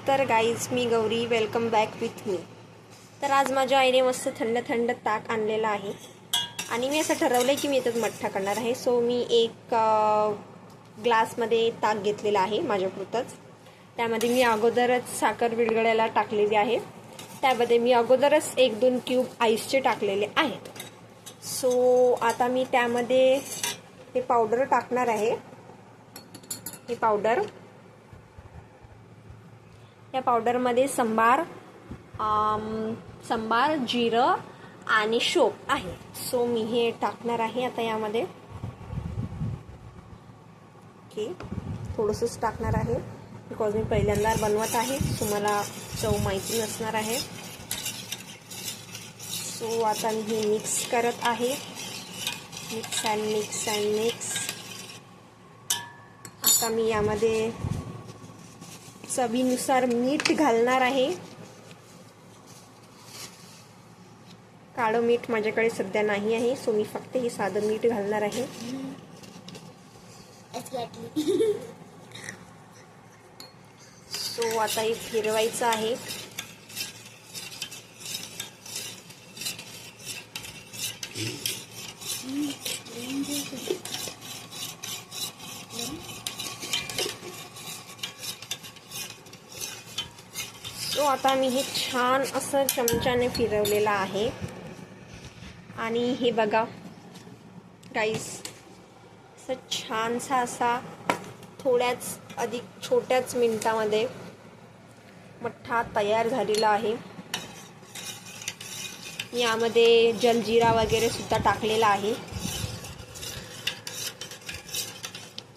तर गाईज, मी Gauri, welcome back with me. तर आज माझ्या आईने मस्त थंड थंड ताक आणलेलं आहे आणि मी असं ठरवलं आहे की मी याच्यात मठ्ठा करणार आहे. सो मी एक ग्लासमध्ये ताक घेतलेलं आहे माझ्यापुरतंच. त्यामध्ये मी अगोदरच साखर विरघळायला टाकलेली आहे. त्यामध्ये मी अगोदरच 1-2 क्यूब आईसचे टाकलेले आहेत. सो आता मी त्यामध्ये हे पावडर टाकणार आहे. हे पावडर, या पावडरमध्ये संबार, जिरं आणि शोप आहे. सो मी हे टाकणार आहे आता यामध्ये. ओके, थोडंसंच टाकणार आहे बिकॉज मी पहिल्यांदा बनवत आहे. सो मला चव माहिती नसणार आहे. सो आता मी हे मिक्स करत आहे. Mix and mix and mix. आता मी यामध्ये चवीनुसार मीठ घालणार आहे. काळं मीठ माझ्याकडे सध्या नाही आहे, सो मी फक्त हे साधं मीठ घालणार आहे. सो आता हे फिरवायचं आहे. सो आता मी हे छान असं चमच्याने फिरवलेलं आहे आणि हे बघा गाईस, असं छानसा असा थोड्याच अधिक छोट्याच मिनिटामध्ये मठ्ठा तयार झालेला आहे. यामध्ये जलजिरा वगैरे सुद्धा टाकलेला आहे.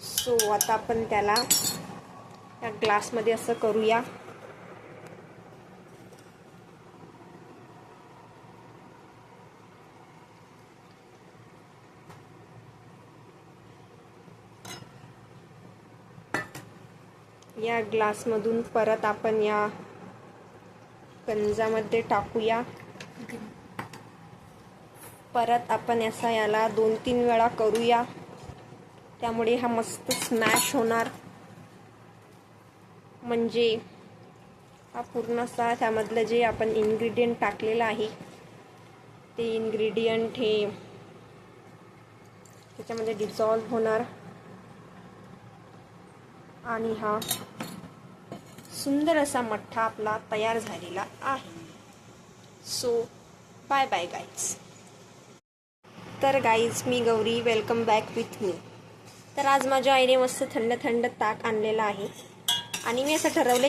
सो आता आपण त्याला या ग्लासमध्ये असं करूया. या ग्लासमधून परत आपण या गंजामध्ये टाकूया. परत आपण याला 2-3 वेळा करूया. त्यामुळे हा मस्त स्मॅश होणार. म्हणजे हा पूर्ण असा त्यामधलं जे आपण इन्ग्रेडियंट टाकलेलं आहे ते इन्ग्रेडियंट हे त्याच्यामध्ये डिसॉल्व्ह होणार आणि हा सुंदर असा मठ्ठा आपला तयार झालेला आहे. So bye bye guys. तर गाईज, मी Gauri, welcome back with me. तर आज माझ्या आईने मस्त थंड थंड ताक आणलेलं आहे आणि मी असं ठरवलं